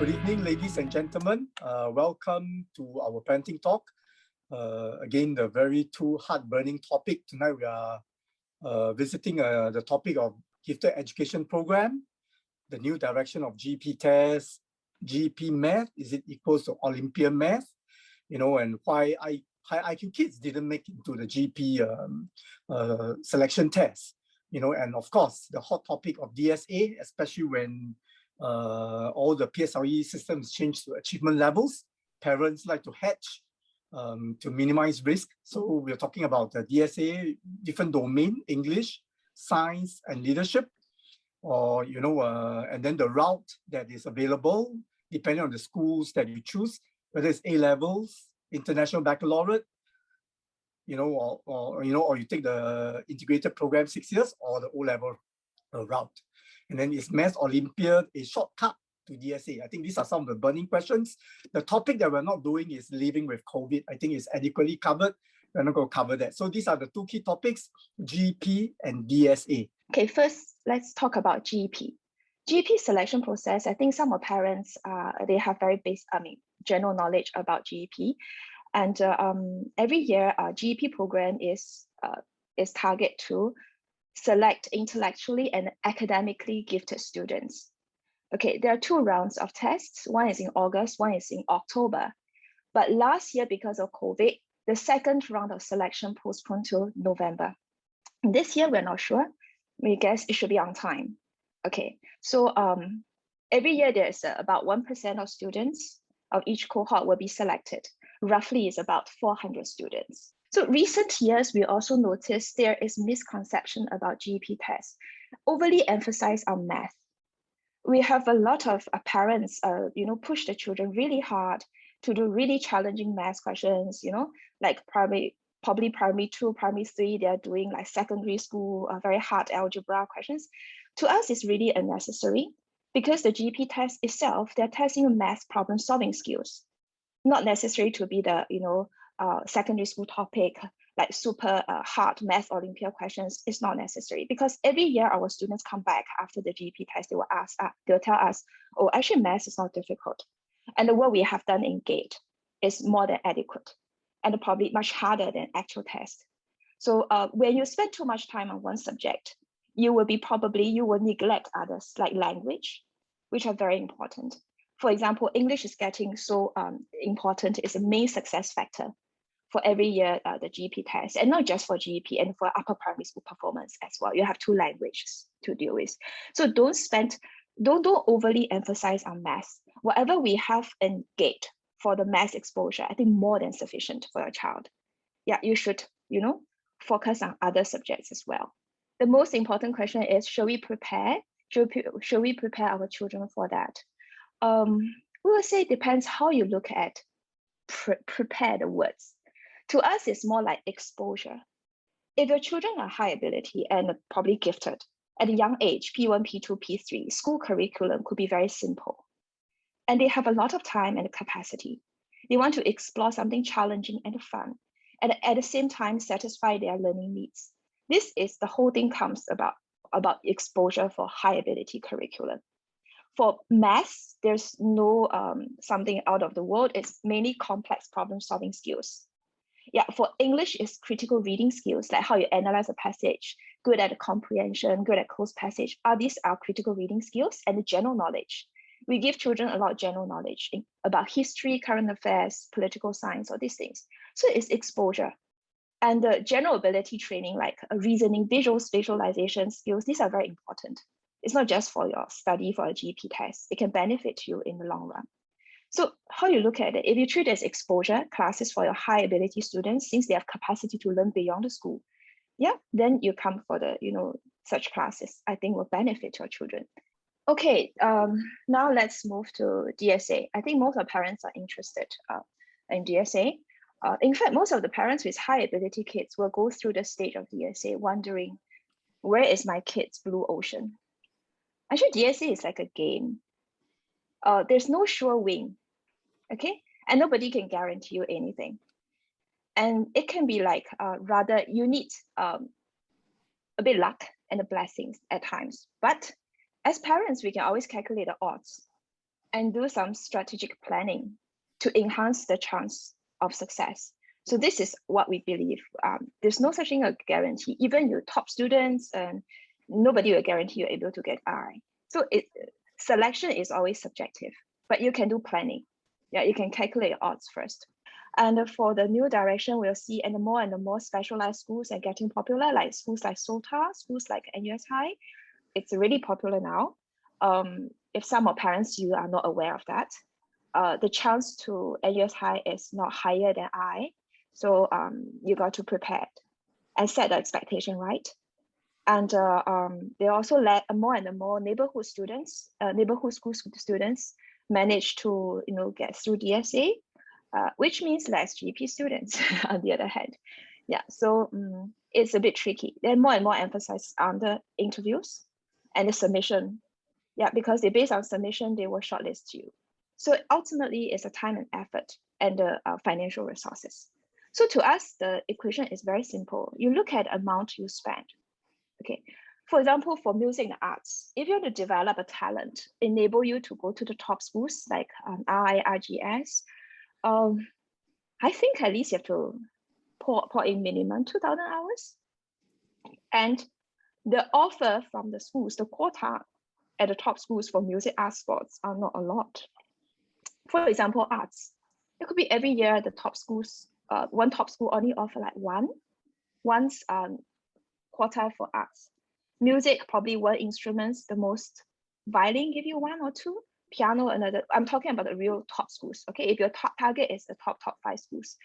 Good evening, ladies and gentlemen. Welcome to our parenting talk. Again, the very two heart-burning topic. Tonight we are visiting the topic of gifted education program, the new direction of GP tests, GP math, is it equals to Olympian math? You know, and why high IQ kids didn't make it into the GP selection test. You know, and of course, the hot topic of DSA, especially when all the PSLE systems change to achievement levels. Parents like to hedge to minimize risk. So we're talking about the DSA, different domain, English, science, and leadership, or, you know, and then the route that is available, depending on the schools that you choose, whether it's A-levels, international baccalaureate, you know, or you take the integrated program 6 years, or the O-level route. And then is Maths Olympiad a shortcut to DSA? I think these are some of the burning questions. The topic that we're not doing is living with COVID. I think it's adequately covered. We're not going to cover that. So these are the two key topics, GP and DSA. Okay, first, let's talk about GP. GP selection process, I think some of parents, they have very general knowledge about GP. And every year, our GP program is target to select intellectually and academically gifted students. Okay, there are two rounds of tests. One is in August, one is in October. But last year, because of COVID, the second round of selection postponed to November. This year, we're not sure. We guess it should be on time. Okay, so every year there's about 1% of students of each cohort will be selected. Roughly is about 400 students. So recent years, we also noticed there is misconception about GP tests, overly emphasize on math. We have a lot of parents, push the children really hard to do really challenging math questions, like probably primary 2, primary 3, they're doing like secondary school, very hard algebra questions. To us, it's really unnecessary because the GP test itself, they're testing math problem solving skills, not necessary to be the, secondary school topic, like super hard math Olympiad questions is not necessary because every year our students come back after the GP test, they'll tell us, oh, actually math is not difficult. And the work we have done in GATE is more than adequate and probably much harder than actual test. So when you spend too much time on one subject, you will neglect others like language, which are very important. For example, English is getting so important, it's a main success factor for every year, the GP test, and not just for GP and for upper primary school performance as well. You have two languages to deal with. So don't overly emphasize on math. Whatever we have in GATE for the math exposure, I think more than sufficient for your child. Yeah, you should, focus on other subjects as well. The most important question is, should we prepare our children for that? We will say it depends how you look at prepare the words. To us, it's more like exposure. If your children are high ability and probably gifted at a young age, P1, P2, P3, school curriculum could be very simple. And they have a lot of time and capacity. They want to explore something challenging and fun, and at the same time satisfy their learning needs. This is the whole thing comes about exposure for high ability curriculum. For maths, there's no something out of the world. It's mainly complex problem solving skills. Yeah, for English, it's critical reading skills, like how you analyze a passage, good at comprehension, good at closed passage. These are critical reading skills and the general knowledge. We give children a lot of general knowledge about history, current affairs, political science, all these things. So it's exposure. And the general ability training, like reasoning, visual spatialization skills, these are very important. It's not just for your study for a GP test. It can benefit you in the long run. So how you look at it, if you treat it as exposure classes for your high ability students, since they have capacity to learn beyond the school, yeah, then you come for the, such classes, I think will benefit your children. Okay, now let's move to DSA. I think most of the parents are interested in DSA. In fact, most of the parents with high ability kids will go through the stage of DSA wondering, where is my kid's blue ocean? Actually, DSA is like a game. There's no sure win, okay? And nobody can guarantee you anything. And it can be like, rather you need a bit luck and the blessings at times. But as parents, we can always calculate the odds. and do some strategic planning to enhance the chance of success. So this is what we believe. There's no such thing as a guarantee. Even your top students, and nobody will guarantee you're able to get I. So selection is always subjective, but you can do planning. Yeah, you can calculate odds first. And for the new direction, we'll see and the more specialized schools are getting popular, like schools like SOTA, schools like NUS High. It's really popular now. If some of parents, you are not aware of that, the chance to NUS High is not higher than I. So you got to prepare and set the expectation right. And they also let more and more neighborhood students, neighborhood school students manage to get through DSA, which means less GP students on the other hand. Yeah, so it's a bit tricky. Then more and more emphasis on the interviews and the submission. Yeah, because they based on submission, they will shortlist you. So ultimately, it's a time and effort and the financial resources. So to us, the equation is very simple. You look at amount you spend. Okay, for example, for music and arts, if you want to develop a talent, enable you to go to the top schools like RGS, I think at least you have to pour in minimum 2,000 hours. And the offer from the schools, the quota at the top schools for music, arts, sports are not a lot. For example, arts, it could be every year the top schools, one top school only offer like one's quota for arts. Music, probably one instruments, the most. Violin give you one or two, piano another. I'm talking about the real top schools. Okay, if your top target is the top 5 schools,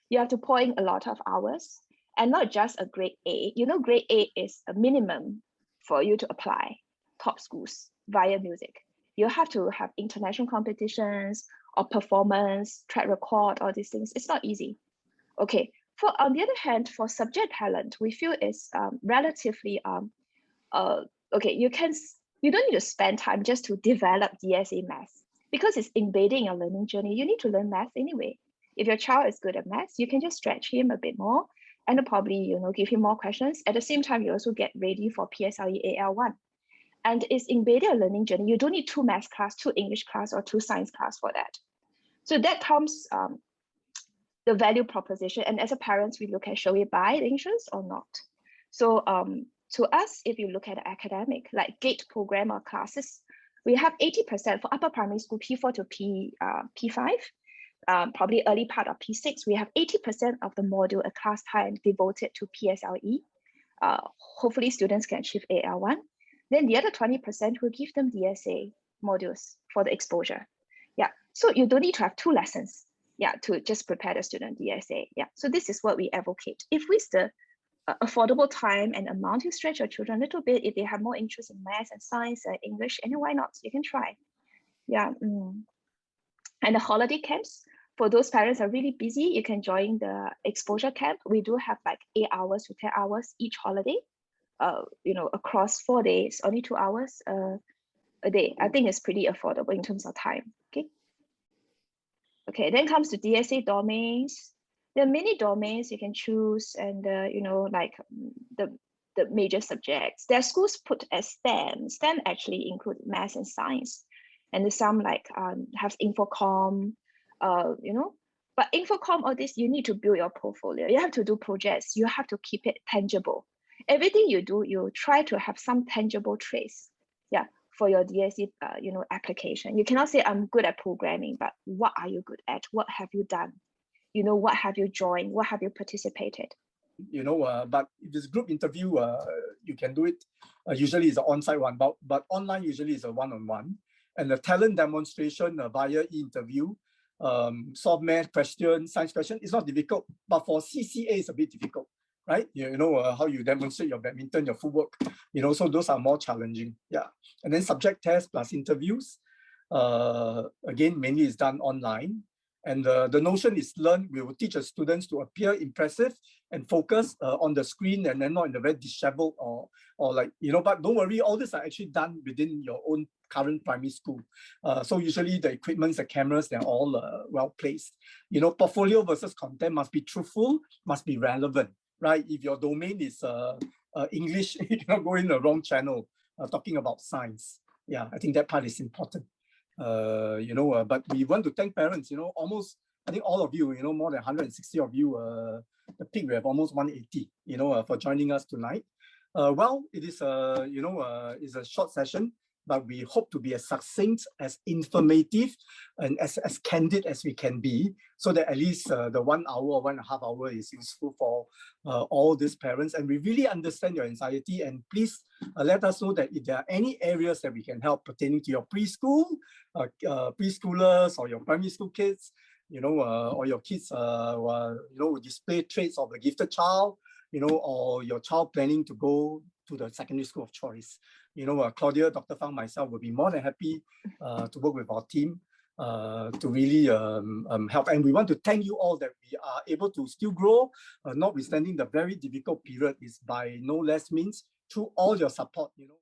you have to pour in a lot of hours, and not just a grade A. Grade A is a minimum for you to apply top schools via music. You have to have international competitions or performance, track record, all these things. It's not easy. Okay. On the other hand, for subject talent, we feel it's relatively okay. You don't need to spend time just to develop DSA math because it's embedded in your learning journey. You need to learn math anyway. If your child is good at math, you can just stretch him a bit more and probably give him more questions. At the same time, you also get ready for PSLE AL1. And it's embedded in a learning journey. You don't need 2 math class, 2 English class, or 2 science class for that. So that comes the value proposition. And as a parent, we look at, shall we buy the insurance or not? So to us, if you look at the academic, like GATE program or classes, we have 80% for upper primary school, P4 to P5, probably early part of P6, we have 80% of the module, a class time devoted to PSLE. Hopefully students can achieve AL1. Then the other 20% will give them DSA modules for the exposure. Yeah, so you don't need to have 2 lessons, yeah, to just prepare the student DSA. Yeah, so this is what we advocate. If with the affordable time and amount, you stretch your children a little bit, if they have more interest in math and science and English, and why not? You can try. Yeah. And the holiday camps, for those parents are really busy, you can join the exposure camp. We do have like 8 hours to 10 hours each holiday, across 4 days, only 2 hours a day. I think it's pretty affordable in terms of time. Okay, then comes to DSA domains. There are many domains you can choose, and like the major subjects. There are schools put as STEM. STEM actually include math and science, and there's some like have infocom, but infocom, all this, you need to build your portfolio. You have to do projects. You have to keep it tangible. Everything you do, you try to have some tangible trace. Yeah, for your DSE, application. You cannot say I'm good at programming, but what are you good at? What have you done? What have you joined? What have you participated? But if it's group interview, you can do it. Usually it's an on-site one, but online usually is a one-on-one. And the talent demonstration via e-interview, solve math question, science question, is not difficult. But for CCA, it's a bit difficult, right? How you demonstrate your badminton, your footwork, so those are more challenging. Yeah. And then subject test plus interviews, again, mainly is done online. And the notion is learn, we will teach the students to appear impressive and focus on the screen, and then not in the very disheveled or like, but don't worry, all this are actually done within your own current primary school. So usually the equipments, the cameras, they're all well placed. Portfolio versus content must be truthful, must be relevant, right? If your domain is English, you cannot go in the wrong channel talking about science. Yeah, I think that part is important. But we want to thank parents, almost, I think all of you, more than 160 of you, the peak, we have almost 180, for joining us tonight. Well, it is it's a short session, but we hope to be as succinct, as informative, and as candid as we can be, so that at least the 1 hour or 1.5 hours is useful for all these parents. And we really understand your anxiety, and please let us know that if there are any areas that we can help pertaining to your preschool, preschoolers, or your primary school kids, or your kids who display traits of a gifted child, or your child planning to go to the secondary school of choice. Claudia, Dr. Fang, myself will be more than happy to work with our team to really help. And we want to thank you all that we are able to still grow, notwithstanding the very difficult period, is by no less means through all your support,